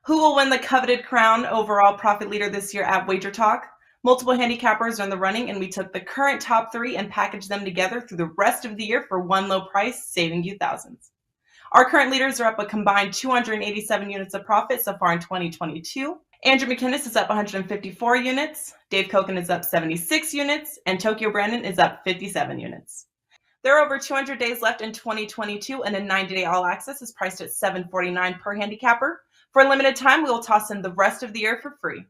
Who will win the coveted crown overall profit leader this year at WagerTalk? Multiple handicappers are in the running, and we took the current top three and packaged them together through the rest of the year for one low price, saving you thousands. Our current leaders are up a combined 287 units of profit so far in 2022. Andrew McKinnis is up 154 units, Dave Koken is up 76 units, and Tokyo Brandon is up 57 units. There are over 200 days left in 2022, and a 90-day all access is priced at $749 per handicapper. For a limited time, we will toss in the rest of the year for free.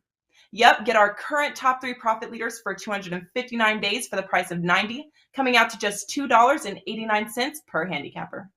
Yep, get our current top three profit leaders for 259 days for the price of $90, coming out to just $2.89 per handicapper.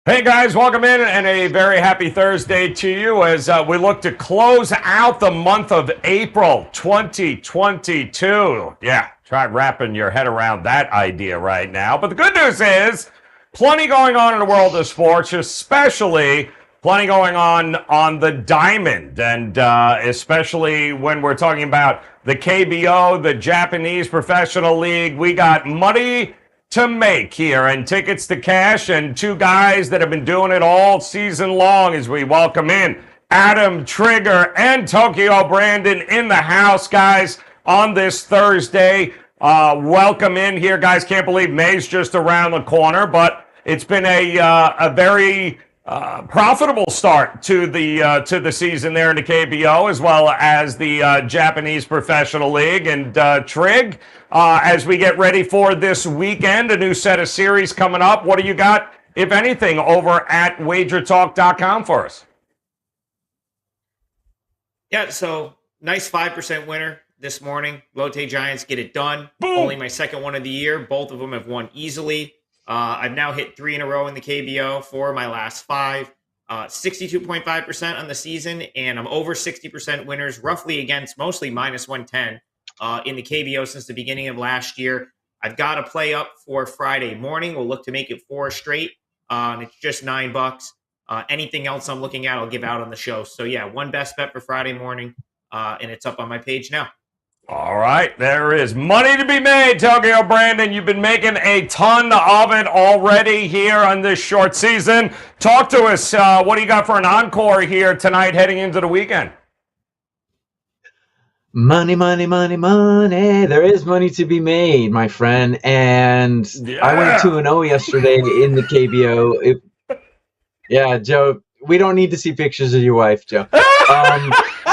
Hey guys, welcome in and a very happy Thursday to you as we look to close out the month of April 2022. Yeah, try wrapping your head around that idea right now. But the good news is plenty going on in the world of sports, especially plenty going on the diamond, and especially when we're talking about the KBO, the Japanese Professional League. We got money to make here and tickets to cash, and two guys that have been doing it all season long as we welcome in Adam Trigger and Tokyo Brandon in the house, guys, on this Thursday. Welcome in here, guys. Can't believe May's just around the corner, but it's been a very profitable start to the season there in the KBO, as well as the Japanese Professional League. And Trig, as we get ready for this weekend, a new set of series coming up. What do you got, if anything, over at WagerTalk.com for us? Yeah, so nice 5% winner this morning. Yomiuri Giants get it done. Boom. Only my second one of the year. Both of them have won easily. I've now hit 3 in a row in the KBO, 4 of my last 5. 62.5% on the season, and I'm over 60% winners, roughly against mostly minus 110 in the KBO since the beginning of last year. I've got a play up for Friday morning. We'll look to make it 4 straight, and it's just $9. Anything else I'm looking at, I'll give out on the show. So yeah, one best bet for Friday morning, and it's up on my page now. All right, there is money to be made, Tokyo Brandon. You've been making a ton of it already here on this short season. Talk to us. What do you got for an encore here tonight heading into the weekend? Money, money, money, money. There is money to be made, my friend. And Yeah. I went 2-0 yesterday in the KBO. Yeah, Joe, we don't need to see pictures of your wife, Joe.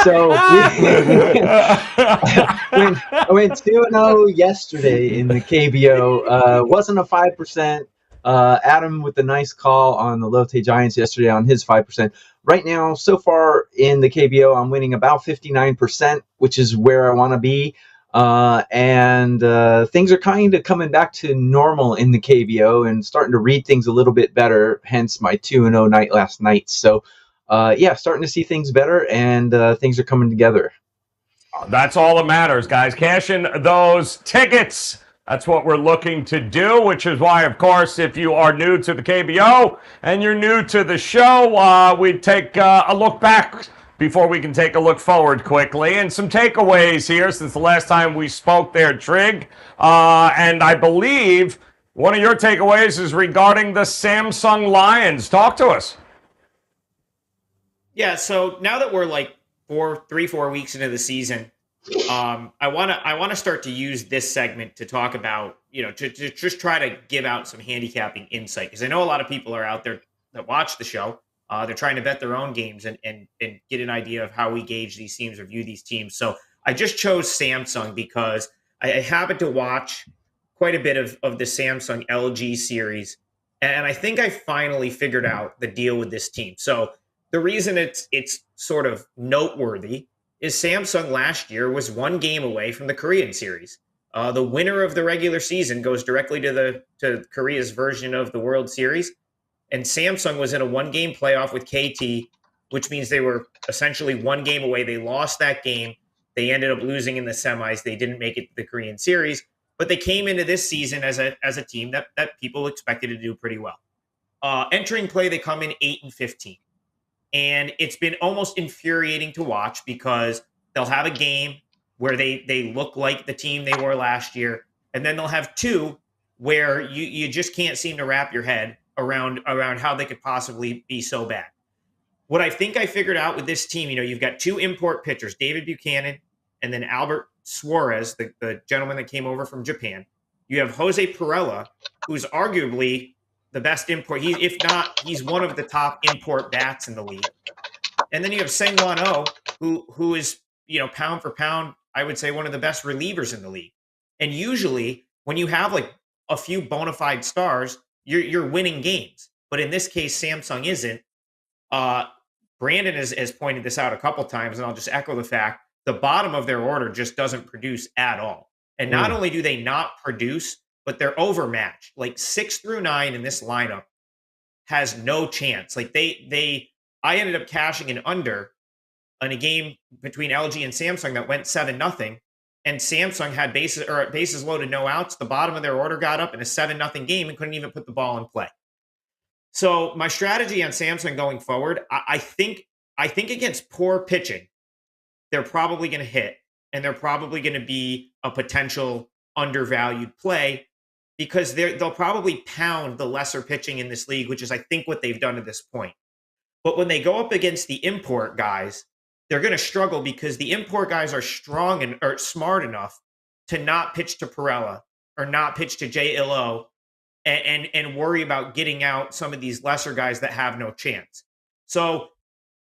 So I went 2-0 yesterday in the KBO. Wasn't a 5%. Adam with a nice call on the Yomiuri Giants yesterday on his 5%. Right now, so far in the KBO, I'm winning about 59%, which is where I want to be. And things are kind of coming back to normal in the KBO and starting to read things a little bit better, hence my 2-0 night last night. So, yeah, starting to see things better, and things are coming together. That's all that matters, guys. Cash in those tickets. That's what we're looking to do, which is why, of course, if you are new to the KBO and you're new to the show, we take a look back before we can take a look forward quickly. And some takeaways here since the last time we spoke there, Trig. And I believe one of your takeaways is regarding the Samsung Lions. Talk to us. Yeah, so now that we're like 4 weeks into the season, I want to start to use this segment to talk about, to just try to give out some handicapping insight, because I know a lot of people are out there that watch the show. They're trying to bet their own games and get an idea of how we gauge these teams or view these teams. So I just chose Samsung because I happen to watch quite a bit of the Samsung LG series, and I think I finally figured out the deal with this team. So the reason it's sort of noteworthy is Samsung last year was 1 game away from the Korean series. The winner of the regular season goes directly to Korea's version of the World Series. And Samsung was in a 1-game playoff with KT, which means they were essentially 1 game away. They lost that game. They ended up losing in the semis. They didn't make it to the Korean series, but they came into this season as a team that people expected to do pretty well. Entering play, they come in 8-15. And it's been almost infuriating to watch because they'll have a game where they look like the team they were last year, and then they'll have 2 where you just can't seem to wrap your head around how they could possibly be so bad. What I think I figured out with this team, you've got 2 import pitchers, David Buchanan and then Albert Suarez, the gentleman that came over from Japan. You have Jose Perella, who's arguably the best import. If not, he's one of the top import bats in the league. And then you have Seng-Won Oh, who is, pound for pound, I would say one of the best relievers in the league. And usually when you have like a few bona fide stars, you're winning games. But in this case, Samsung isn't. Brandon has pointed this out a couple times, and I'll just echo the fact the bottom of their order just doesn't produce at all. And not only do they not produce, but they're overmatched. Like 6 through 9 in this lineup has no chance. Like I ended up cashing an under in a game between LG and Samsung that went 7-0, and Samsung had bases loaded, no outs. The bottom of their order got up in a 7-0 game and couldn't even put the ball in play. So my strategy on Samsung going forward, I think against poor pitching, they're probably going to hit, and they're probably going to be a potential undervalued play because they'll probably pound the lesser pitching in this league, which is, I think, what they've done to this point. But when they go up against the import guys, they're going to struggle because the import guys are strong or smart enough to not pitch to Perella or not pitch to Jay Illo and worry about getting out some of these lesser guys that have no chance. So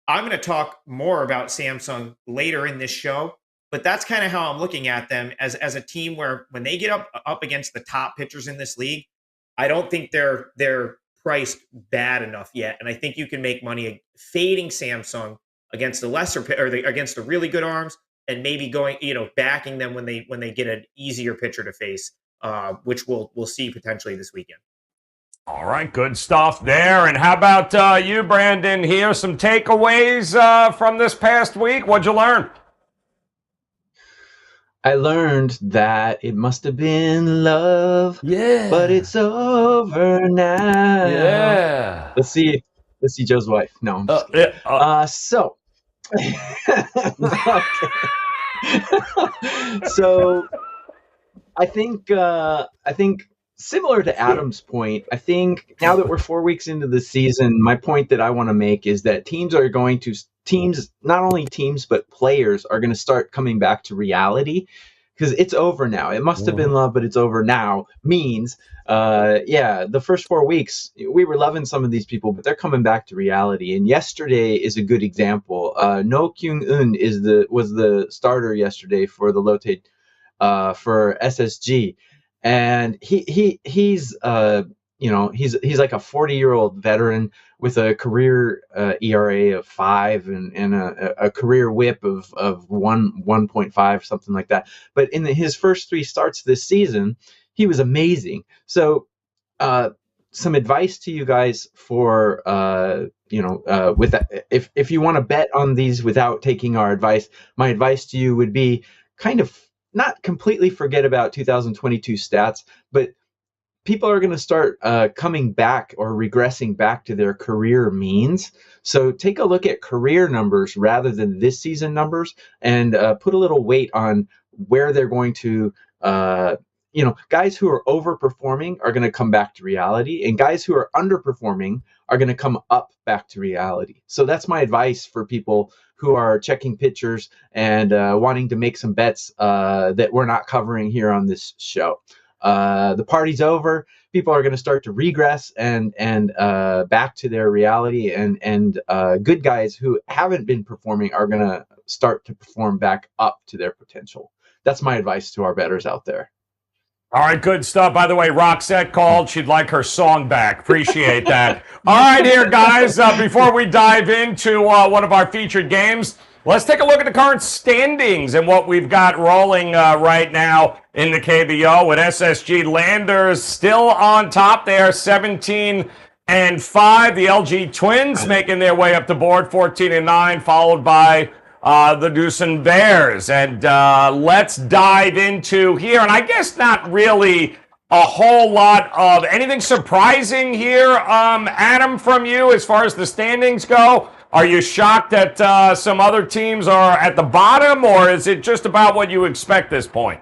I'm going to talk more about Samsung later in this show, but that's kind of how I'm looking at them as a team where when they get up against the top pitchers in this league, I don't think they're priced bad enough yet. And I think you can make money fading Samsung against the lesser or against the really good arms, and maybe going, backing them when they get an easier pitcher to face, which we'll see potentially this weekend. All right, good stuff there. And how about you, Brandon? Here, some takeaways from this past week. What'd you learn? I learned that it must have been love, but it's over now. Yeah. Let's see Joe's wife. No, I'm just kidding. So, so I think similar to Adam's point, I think now that we're 4 weeks into the season, my point that I want to make is that not only teams, but players are going to start coming back to reality, because it's over now. It must have been love, but it's over now means, the first 4 weeks, we were loving some of these people, but they're coming back to reality. And yesterday is a good example. No Kyung-eun was the starter yesterday for the Lotte, for SSG. And he's like a 40-year-old veteran with a career ERA of 5 and a career WHIP of 1.5, something like that. But in his first 3 starts this season, he was amazing. So some advice to you guys for with that, if you want to bet on these without taking our advice, my advice to you would be kind of not completely forget about 2022 stats, but people are going to start coming back or regressing back to their career means. So take a look at career numbers rather than this season numbers, and put a little weight on where they're going to, guys who are overperforming are going to come back to reality, and guys who are underperforming are going to come up back to reality. So that's my advice for people who are checking pitchers and wanting to make some bets that we're not covering here on this show. The party's over. People are going to start to regress and back to their reality, and good guys who haven't been performing are going to start to perform back up to their potential. That's my advice to our bettors out there. All right, good stuff. By the way, Roxette called. She'd like her song back. Appreciate that. All right, here, guys, before we dive into one of our featured games, let's take a look at the current standings and what we've got rolling right now in the KBO, with SSG Landers still on top there, 17 and 5. The LG Twins making their way up the board, 14 and 9, followed by the Doosan Bears. And let's dive into here. And I guess not really a whole lot of anything surprising here, Adam, from you as far as the standings go. Are you shocked that some other teams are at the bottom, or is it just about what you expect this point?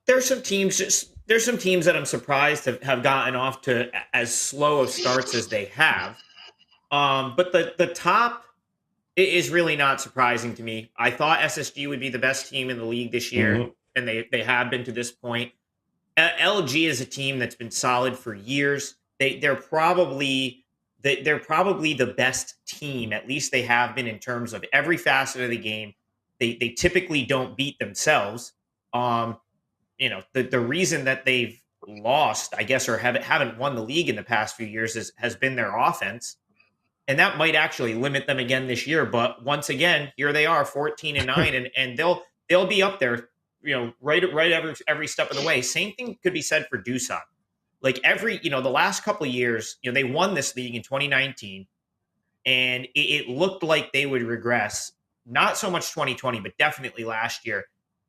There's some teams that I'm surprised have gotten off to as slow of starts as they have. But the top is really not surprising to me. I thought SSG would be the best team in the league this year, and they have been to this point. LG is a team that's been solid for years. They're probably the best team, at least they have been in terms of every facet of the game. They typically don't beat themselves. The reason that they've lost, I guess, or haven't won the league in the past few years has been their offense. And that might actually limit them again this year. But once again, here they are, 14 and 9, and they'll be up there, right every step of the way. Same thing could be said for Doosan. Like the last couple of years, they won this league in 2019, and it looked like they would regress. Not so much 2020, but definitely last year.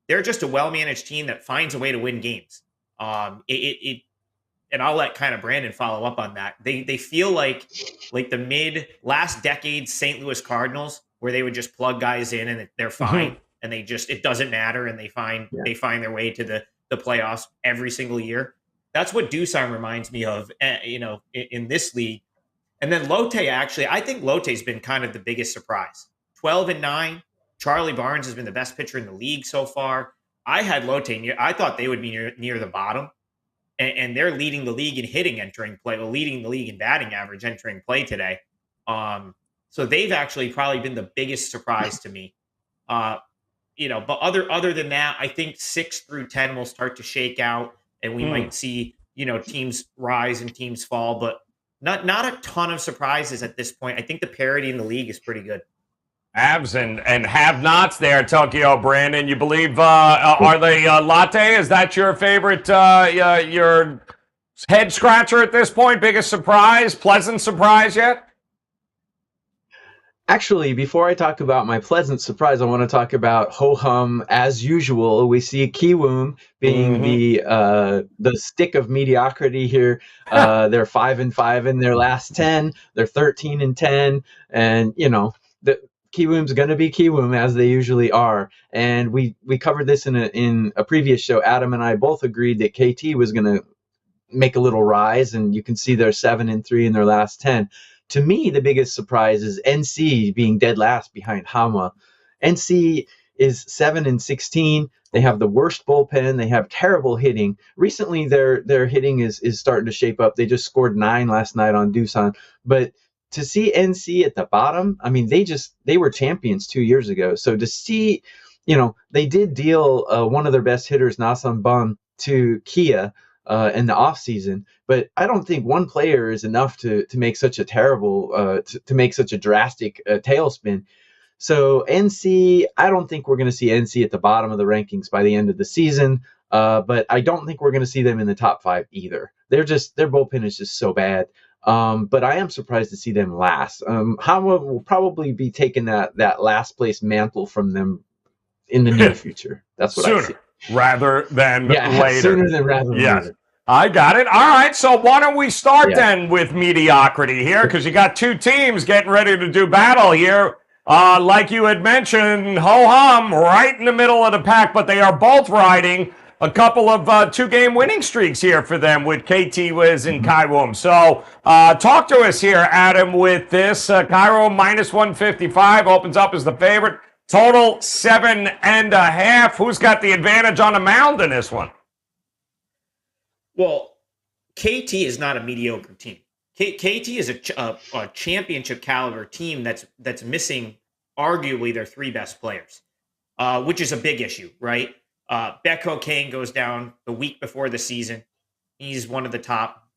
They're just a well-managed team that finds a way to win games. And I'll let kind of Brandon follow up on that. They feel like the last decade St. Louis Cardinals, where they would just plug guys in and they're fine, and it doesn't matter, and they find their way to the playoffs every single year. That's what Doosan reminds me of, in this league. And then Lotte, actually, I think Lotte's been kind of the biggest surprise. 12 and 9. Charlie Barnes has been the best pitcher in the league so far. I had Lotte I thought they would be near the bottom. And they're leading the league in hitting entering play, leading the league in batting average entering play today. So they've actually probably been the biggest surprise to me. But other than that, I think 6 through 10 will start to shake out, and we might see, teams rise and teams fall, but not a ton of surprises at this point. I think the parity in the league is pretty good. Haves and have-nots there, Tokyo. Brandon, you believe, are they Latte? Is that your favorite, your head-scratcher at this point? Biggest surprise? Pleasant surprise yet? Actually, before I talk about my pleasant surprise, I want to talk about ho-hum. As usual, we see Kiwoom being the stick of mediocrity here. They're 5 and 5 in their last 10. They're 13 and 10, and Kiwoom's going to be Kiwoom, as they usually are. And we covered this in a previous show. Adam and I both agreed that KT was going to make a little rise, and you can see they're 7 and 3 in their last 10. To me, the biggest surprise is NC being dead last behind Hama. NC is 7 and 16. They have the worst bullpen. They have terrible hitting. Recently, their hitting is starting to shape up. They just scored 9 last night on Doosan. But to see NC at the bottom, I mean, they were champions 2 years ago. So to see, they did deal one of their best hitters, Nasan Bun, to Kia in the offseason. But I don't think one player is enough to make such a terrible, to make such a drastic tailspin. So NC, I don't think we're going to see NC at the bottom of the rankings by the end of the season. But I don't think we're going to see them in the top 5 either. Their bullpen is just so bad. But I am surprised to see them last. Hama will probably be taking that last place mantle from them in the near future. That's what I see. Rather than later. Sooner than rather than later. I got it. All right, so why don't we start then with mediocrity here, because you got 2 teams getting ready to do battle here. Like you had mentioned, ho-hum right in the middle of the pack, but they are both riding a couple of 2-game winning streaks here for them with KT Wiz and Kiwoom. So talk to us here, Adam, with this. Kiwoom minus 155 opens up as the favorite. Total 7.5. Who's got the advantage on the mound in this one? Well, KT is not a mediocre team. KT is a championship caliber team that's missing arguably their 3 best players, which is a big issue, right? Becco Kane goes down the week before the season. He's one of the top,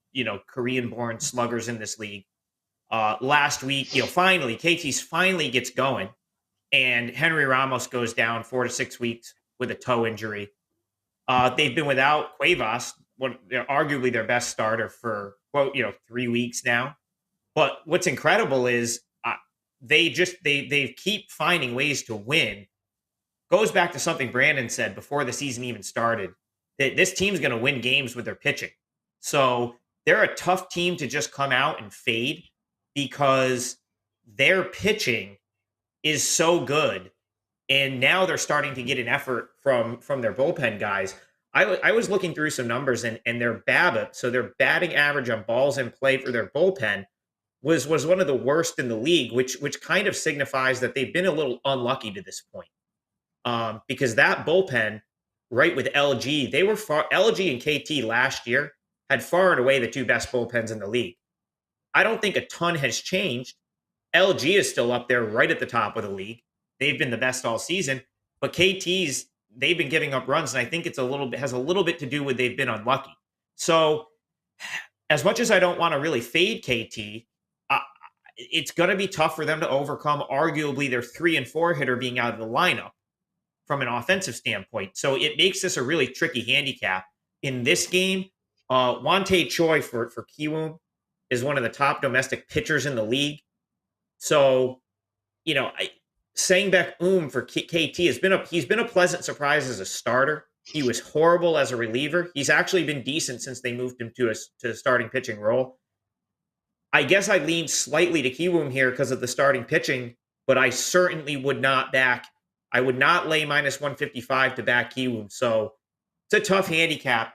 Korean-born sluggers in this league. Last week, finally, KT's finally gets going, and Henry Ramos goes down 4 to 6 weeks with a toe injury. They've been without Cuevas arguably their best starter for 3 weeks now. But what's incredible is they keep finding ways to win. Goes back to something Brandon said before the season even started, that this team's going to win games with their pitching. So they're a tough team to just come out and fade because their pitching is so good. And now they're starting to get an effort from their bullpen guys. I was looking through some numbers, and their BABIP, so their batting average on balls in play for their bullpen was one of the worst in the league, which kind of signifies that they've been a little unlucky to this point. Because that bullpen, right, with LG, LG and KT last year had far and away the two best bullpens in the league. I don't think a ton has changed. LG is still up there right at the top of the league. They've been the best all season, but KT's, they've been giving up runs, and I think has a little bit to do with they've been unlucky. So as much as I don't want to really fade KT, it's going to be tough for them to overcome arguably their 3 and 4 hitter being out of the lineup from an offensive standpoint. So it makes this a really tricky handicap. In this game, Wante Choi for Kiwoom is one of the top domestic pitchers in the league. So, Sangbek for KT he's been a pleasant surprise as a starter. He was horrible as a reliever. He's actually been decent since they moved him to a starting pitching role. I guess I lean slightly to Kiwoom here because of the starting pitching, but I certainly would not lay minus 155 to back Kiwoom. So it's a tough handicap.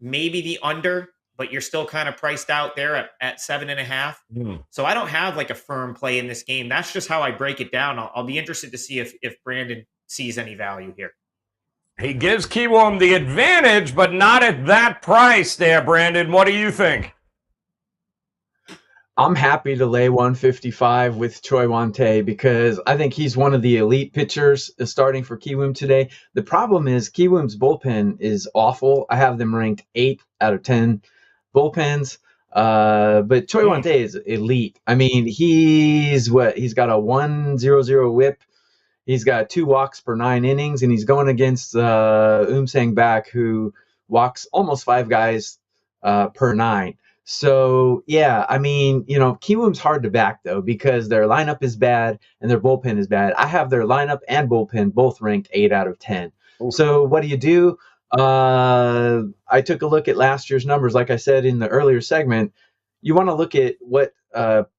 Maybe the under, but you're still kind of priced out there at 7.5. So I don't have like a firm play in this game. That's just how I break it down. I'll be interested to see if Brandon sees any value here. He gives Kiwoom the advantage, but not at that price there, Brandon. What do you think? I'm happy to lay 155 with Choi Wante because I think he's one of the elite pitchers starting for Kiwoom today. The problem is Kiwoom's bullpen is awful. I have them ranked 8 out of 10 bullpens. But Choi Wante is elite. I mean, he's got a 1.00 whip. He's got 2 walks per 9 innings, and he's going against Sang Bak, who walks almost 5 guys per 9. So, yeah, I mean, Kiwoom's hard to back, though, because their lineup is bad and their bullpen is bad. I have their lineup and bullpen both ranked 8 out of 10. Ooh. So what do? I took a look at last year's numbers. Like I said in the earlier segment, you want to look at what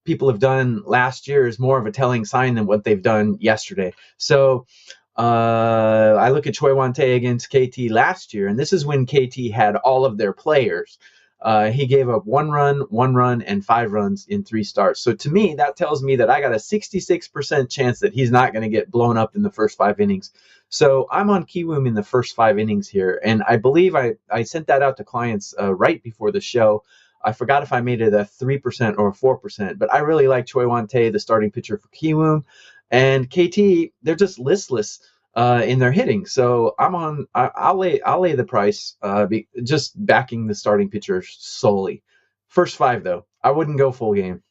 people have done last year is more of a telling sign than what they've done yesterday. So I look at Choi Wante against KT last year, and this is when KT had all of their players. He gave up 1 run, and 5 runs in 3 starts. So to me, that tells me that I got a 66% chance that he's not going to get blown up in the first 5 innings. So I'm on Kiwoom in the first 5 innings here. And I believe I sent that out to clients right before the show. I forgot if I made it a 3% or a 4%, but I really like Choi Wante, the starting pitcher for Kiwoom. And KT, they're just listless in their hitting. So I'll lay the price, just backing the starting pitcher solely. First 5 though, I wouldn't go full game.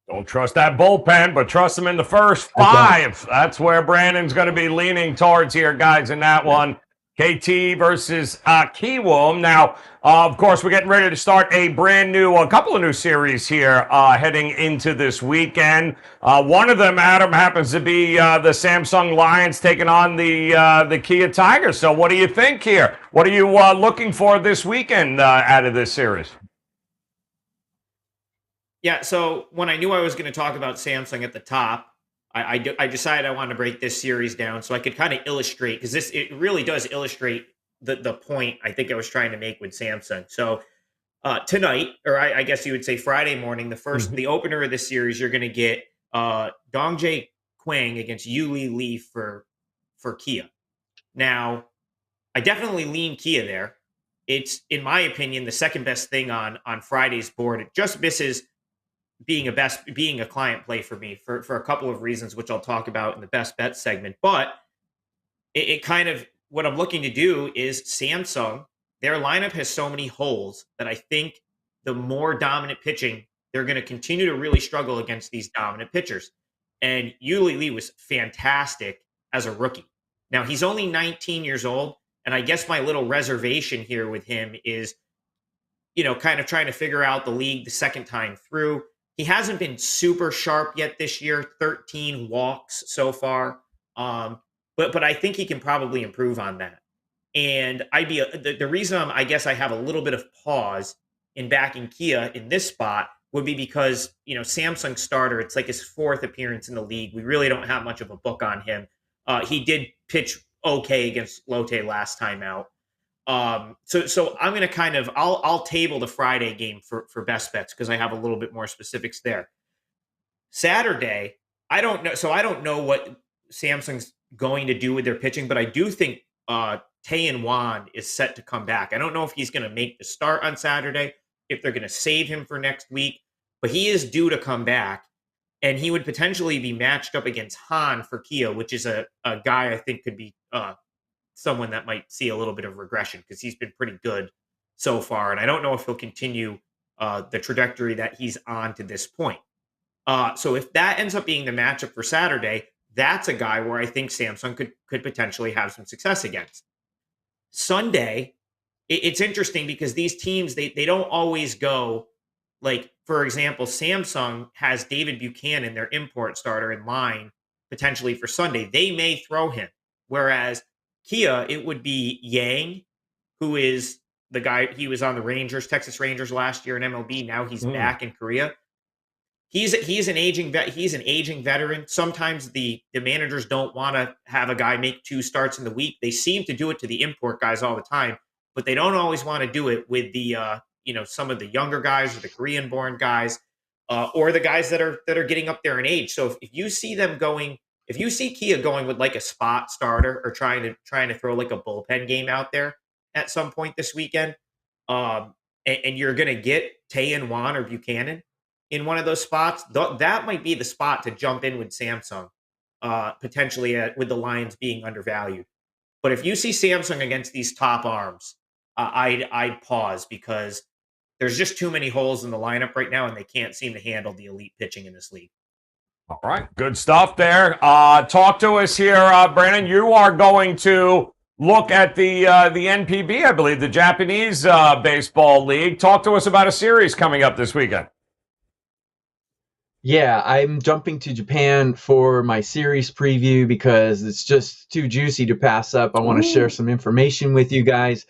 Don't trust that bullpen, but trust him in the first 5. That's where Brandon's going to be leaning towards here, guys, in that one. KT versus Kiwoom. Now, of course, we're getting ready to start a couple of new series here heading into this weekend. One of them, Adam, happens to be the Samsung Lions taking on the Kia Tigers. So what do you think here? What are you looking for this weekend out of this series? Yeah, so when I knew I was going to talk about Samsung at the top, I decided I wanted to break this series down so I could kind of illustrate, because it really does illustrate the point I think I was trying to make with Samsung. So tonight, or I guess you would say Friday morning, the opener of this series, you're going to get Dongjae Kwang against Yuli Lee for Kia. Now, I definitely lean Kia there. It's, in my opinion, the second best thing on Friday's board. It just misses being a client play for me for a couple of reasons, which I'll talk about in the best bet segment. But it kind of, what I'm looking to do is Samsung, their lineup has so many holes that I think the more dominant pitching, they're going to continue to really struggle against these dominant pitchers. And Yuli Lee was fantastic as a rookie. Now, he's only 19 years old. And I guess my little reservation here with him is kind of trying to figure out the league the second time through. He hasn't been super sharp yet this year, 13 walks so far. But I think he can probably improve on that. And the reason I guess I have a little bit of pause in backing Kia in this spot would be because, Samsung starter, it's like his fourth appearance in the league. We really don't have much of a book on him. He did pitch okay against Lotte last time out. So I'm going to I'll table the Friday game for best bets because I have a little bit more specifics there. Saturday, I don't know. So I don't know what Samsung's going to do with their pitching, but I do think Tae-In Wan is set to come back. I don't know if he's going to make the start on Saturday, if they're going to save him for next week, but he is due to come back, and he would potentially be matched up against Han for Kia, which is a guy I think could be someone that might see a little bit of regression because he's been pretty good so far, and I don't know if he'll continue the trajectory that he's on to this point. So if that ends up being the matchup for Saturday, that's a guy where I think Samsung could potentially have some success against. Sunday, it's interesting because these teams, they don't always go, like, for example, Samsung has David Buchanan, their import starter, in line potentially for Sunday. They may throw him. Whereas Kia, it would be Yang, who is the guy, he was on the Rangers, Texas Rangers last year in MLB. Now he's back in Korea. He's an aging veteran. Sometimes the managers don't want to have a guy make 2 starts in the week. They seem to do it to the import guys all the time, but they don't always want to do it with the some of the younger guys or the Korean-born guys or the guys that are getting up there in age. So if you see Kia going with like a spot starter or trying to throw like a bullpen game out there at some point this weekend, and you're going to get Tae-In Wan or Buchanan in one of those spots, that might be the spot to jump in with Samsung, potentially with the Lions being undervalued. But if you see Samsung against these top arms, I'd pause because there's just too many holes in the lineup right now, and they can't seem to handle the elite pitching in this league. All right, good stuff there. Talk to us here, Brandon. You are going to look at the NPB, I believe, the Japanese baseball league. Talk to us about a series coming up this weekend. Yeah, I'm jumping to Japan for my series preview because it's just too juicy to pass up. I want to share some information with you guys.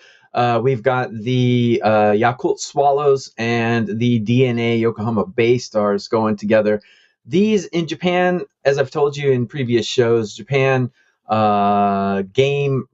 We've got the Yakult Swallows and the DNA Yokohama Bay Stars going together. These in Japan, as I've told you in previous shows, Japan game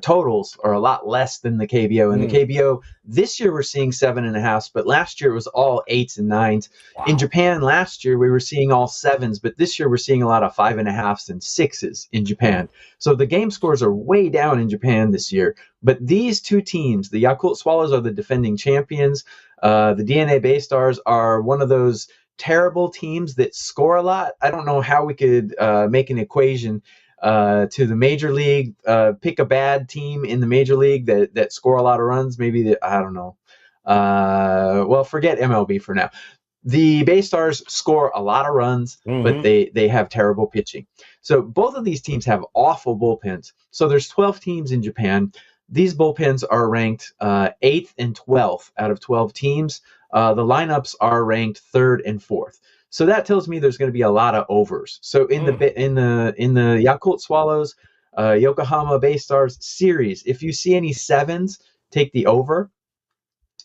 totals are a lot less than the KBO. In the KBO, this year we're seeing 7.5, but last year it was all 8s and 9s. Wow. In Japan last year we were seeing all 7s, but this year we're seeing a lot of 5.5s and 6s in Japan. So the game scores are way down in Japan this year. But these two teams, the Yakult Swallows are the defending champions. The DNA Bay Stars are one of those terrible teams that score a lot. I don't know how we could make an equation to the major league, pick a bad team in the major league that score a lot of runs. Maybe I don't know. Well, forget MLB for now. The Bay Stars score a lot of runs, but they have terrible pitching. So both of these teams have awful bullpens. So there's 12 teams in Japan. These bullpens are ranked 8th and 12th out of 12 teams. The lineups are ranked 3rd and 4th. So that tells me there's going to be a lot of overs. So in the Yakult Swallows, Yokohama Bay Stars series, if you see any 7s, take the over.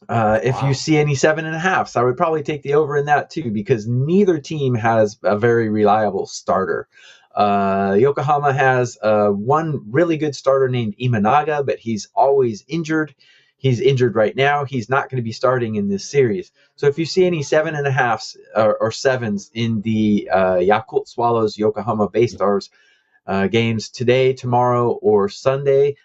If you see any 7.5s, I would probably take the over in that too, because neither team has a very reliable starter. Yokohama has one really good starter named Imanaga, but he's always injured. He's injured right now. He's not going to be starting in this series. So if you see any 7.5s or 7s in the Yakult Swallows Yokohama Bay Stars games today, tomorrow, or Sunday,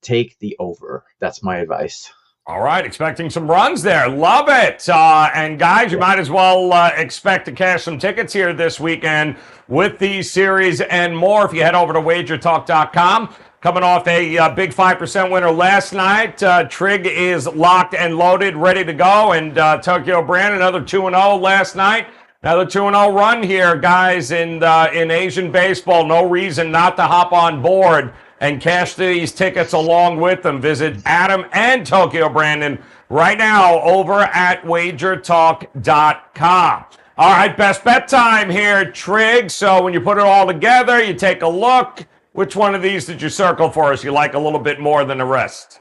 take the over. That's my advice. All right, expecting some runs there. Love it. And guys, you might as well expect to cash some tickets here this weekend with these series and more if you head over to WagerTalk.com. Coming off a big 5% winner last night. Trig is locked and loaded, ready to go. And Tokyo Brand, another 2-0 last night. Another 2-0 run here, guys, in Asian baseball. No reason not to hop on board and cash these tickets along with them. Visit Adam and Tokyo Brandon right now over at WagerTalk.com. All right, best bet time here, Trig. So when you put it all together, you take a look. Which one of these did you circle for us you like a little bit more than the rest?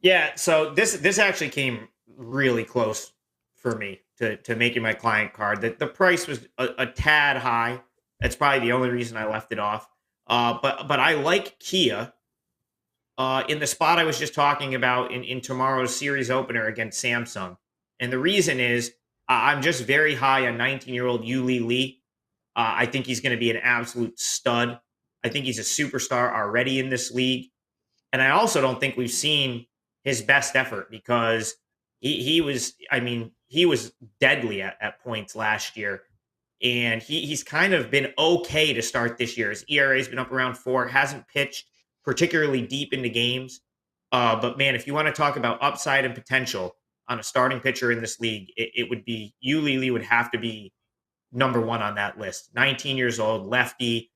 Yeah, so this actually came really close for me to making my client card. The price was a tad high. That's probably the only reason I left it off. But I like Kia in the spot I was just talking about in tomorrow's series opener against Samsung. And the reason is I'm just very high on 19-year-old Yomiuri Lee. I think he's going to be an absolute stud. I think he's a superstar already in this league. And I also don't think we've seen his best effort because he was deadly at points last year. And he's kind of been okay to start this year. His ERA has been up around 4, hasn't pitched particularly deep into games. But man, if you want to talk about upside and potential on a starting pitcher in this league, it would be Yomiuri Lee would have to be number 1 on that list. 19 years old, lefty.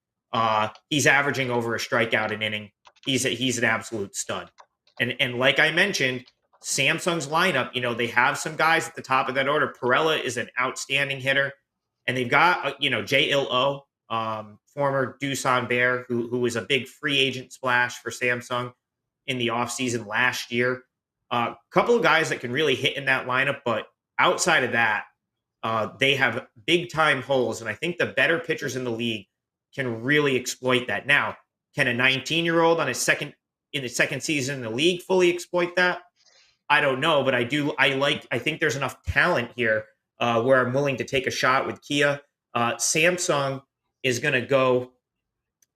He's averaging over a strikeout an inning. He's an absolute stud. And like I mentioned, Samsung's lineup, they have some guys at the top of that order. Perella is an outstanding hitter. And they've got, J-Il-O, former Doosan Bear, who was a big free agent splash for Samsung in the offseason last year. A couple of guys that can really hit in that lineup. But outside of that, they have big-time holes. And I think the better pitchers in the league can really exploit that. Now, can a 19-year-old in the second season in the league fully exploit that? I don't know, but I think there's enough talent here where I'm willing to take a shot with Kia. Samsung is going to go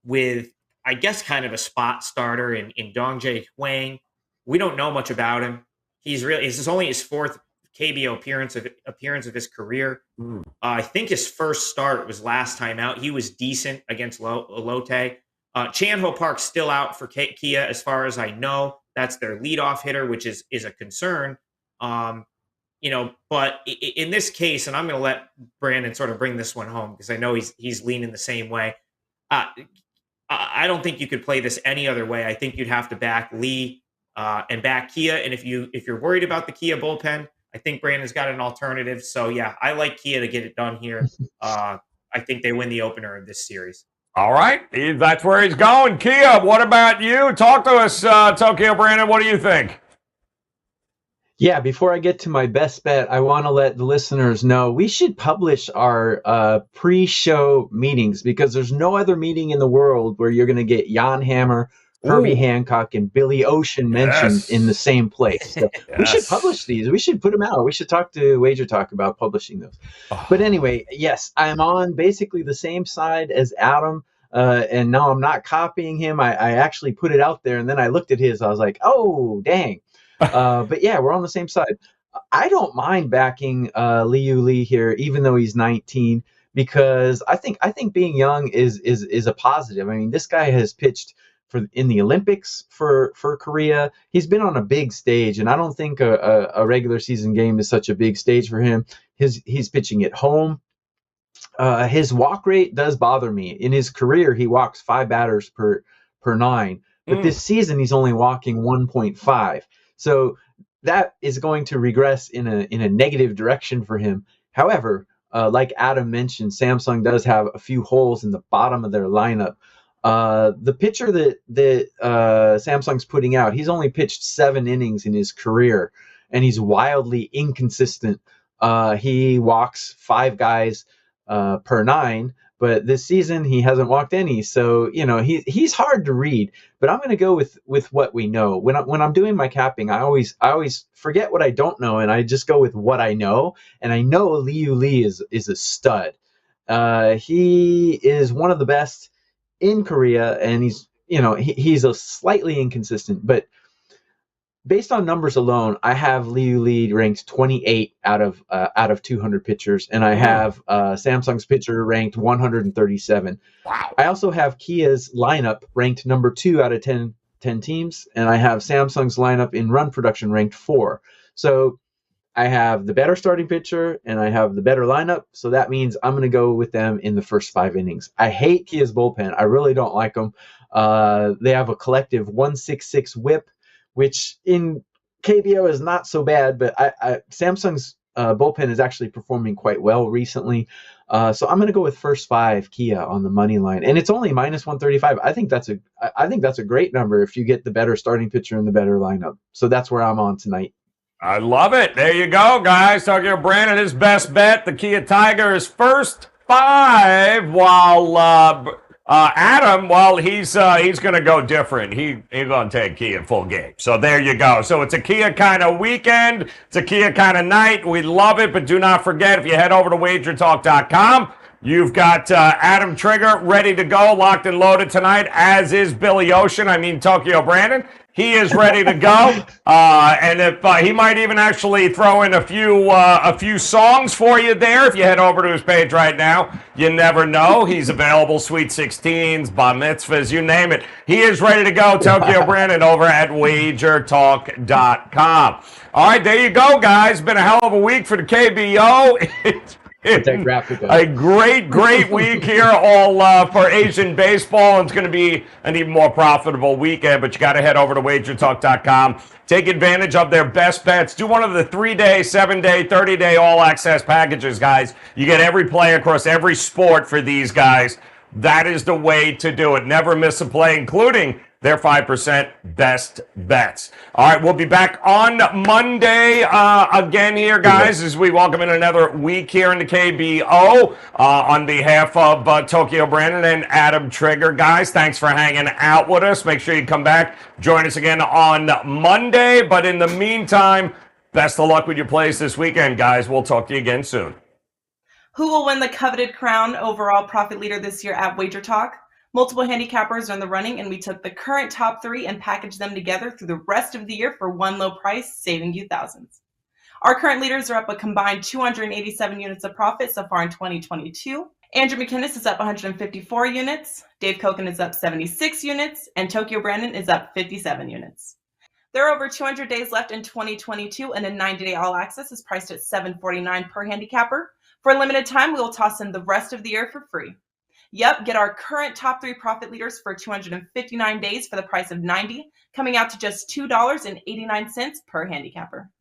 with, I guess, kind of a spot starter in Dongjae Huang. We don't know much about him. This is only his 4th KBO appearance of his career. I think his first start was last time out. He was decent against Lotte. Chan-Ho Park's still out for Kia as far as I know. That's their leadoff hitter, which is a concern. But in this case, and I'm going to let Brandon sort of bring this one home because I know he's leaning the same way. I don't think you could play this any other way. I think you'd have to back Lee and back Kia. And if you're worried about the Kia bullpen, I think Brandon's got an alternative. So yeah, I like Kia to get it done here. I think they win the opener of this series. All right, that's where he's going. Kia, what about you? Talk to us, Tokyo Brandon. What do you think? Yeah, before I get to my best bet, I want to let the listeners know we should publish our pre-show meetings because there's no other meeting in the world where you're going to get Jan Hammer, Herbie Hancock, and Billy Ocean mentioned in the same place. So we should publish these. We should put them out. We should talk to WagerTalk about publishing those. But anyway, yes, I'm on basically the same side as Adam. And no, I'm not copying him. I actually put it out there, and then I looked at his. I was like, oh, dang. But yeah, we're on the same side. I don't mind backing Yomiuri Lee here, even though he's 19, because I think being young is a positive. I mean, this guy has pitched in the Olympics for Korea. He's been on a big stage, and I don't think a regular season game is such a big stage for him. He's pitching at home. His walk rate does bother me. In his career, he walks 5 batters per 9, but this season he's only walking 1.5. So that is going to regress in a negative direction for him. However, like Adam mentioned, Samsung does have a few holes in the bottom of their lineup. The pitcher that Samsung's putting out, he's only pitched 7 innings in his career, and he's wildly inconsistent. He walks 5 guys per 9, but this season he hasn't walked any. So he's hard to read. But I'm going to go with what we know. When I'm doing my capping, I always forget what I don't know, and I just go with what I know. And I know Yomiuri Lee is a stud. He is one of the best in Korea, and he's a slightly inconsistent, but based on numbers alone, I have Yomiuri Lee ranked 28 out of 200 pitchers, and I have Samsung's pitcher ranked 137. Wow. I also have Kia's lineup ranked number 2 out of 10 teams, and I have Samsung's lineup in run production ranked 4. So I have the better starting pitcher and I have the better lineup. So that means I'm going to go with them in the first 5 innings. I hate Kia's bullpen. I really don't like them. They have a collective 166 whip, which in KBO is not so bad, but Samsung's bullpen is actually performing quite well recently. So I'm going to go with first 5 Kia on the money line, and it's only minus 135. I think that's a great number if you get the better starting pitcher and the better lineup. So that's where I'm on tonight. I love it. There you go, guys. Tokyo Brandon, his best bet, the Kia Tiger is first 5, while Adam, well, he's going to go different. He's going to take Kia full game. So there you go. So it's a Kia kind of weekend. It's a Kia kind of night. We love it, but do not forget, if you head over to WagerTalk.com, you've got Adam Trigger ready to go, locked and loaded tonight, as is Billy Ocean. Tokyo Brandon. He is ready to go, and if he might even actually throw in a few songs for you there. If you head over to his page right now, you never know. He's available, Sweet 16s, Bar Mitzvahs, you name it. He is ready to go. Tokyo Brandon over at WagerTalk.com. All right, there you go, guys. Been a hell of a week for the KBO. A great week here, all for Asian baseball. It's going to be an even more profitable weekend, but you got to head over to WagerTalk.com. Take advantage of their best bets. Do one of the 3-day, 7-day, 30-day all-access packages, guys. You get every play across every sport for these guys. That is the way to do it. Never miss a play, including their 5% best bets. All right, we'll be back on Monday again here, guys, as we welcome in another week here in the KBO. On behalf of Tokyo Brandon and Adam Trigger, guys, thanks for hanging out with us. Make sure you come back, join us again on Monday. But in the meantime, best of luck with your plays this weekend, guys. We'll talk to you again soon. Who will win the coveted crown overall profit leader this year at WagerTalk? Multiple handicappers are in the running, and we took the current top 3 and packaged them together through the rest of the year for one low price, saving you thousands. Our current leaders are up a combined 287 units of profit so far in 2022. Andrew McKinnis is up 154 units, Dave Koken is up 76 units, and Tokyo Brandon is up 57 units. There are over 200 days left in 2022, and a 90-day all-access is priced at $749 per handicapper. For a limited time, we will toss in the rest of the year for free. Yep, get our current top 3 profit leaders for 259 days for the price of $90, coming out to just $2.89 per handicapper.